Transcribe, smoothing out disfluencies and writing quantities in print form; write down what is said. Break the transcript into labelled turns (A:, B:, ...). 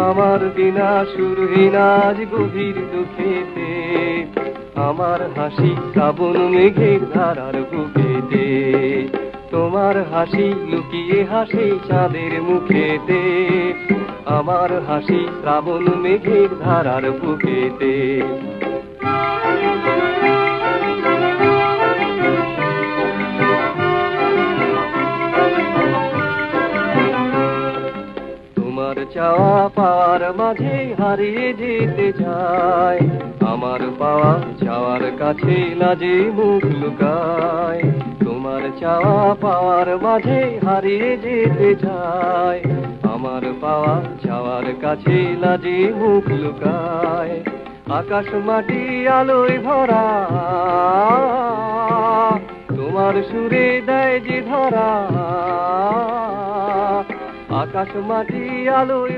A: আমার বিনা সুরহীন আজ গভীর দুঃখেতে, আমার হাসি শ্রাবণ মেঘের ধারার বুকেতে, তোমার হাসি লুকিয়ে হাসে চাঁদের মুখেতে, আমার হাসি শ্রাবণ মেঘের ধারার বুকেতে। তোমার চাওয়া পাওয়ার মাঝে হারিয়ে যেতে চায়, আমার পাওয়া চাওয়ার কাছে লাজে মুখ লুকায়। তোমার চাওয়া পাওয়ার মাঝে হারিয়ে যেতে চায়, আমার পাওয়া চাওয়ার কাছে লাজে মুখ লুকায়। আকাশ মাটি আলোয় ভরা, তোমার সুরে দেয় যে ধরা, আকাশ মাটি আলোয়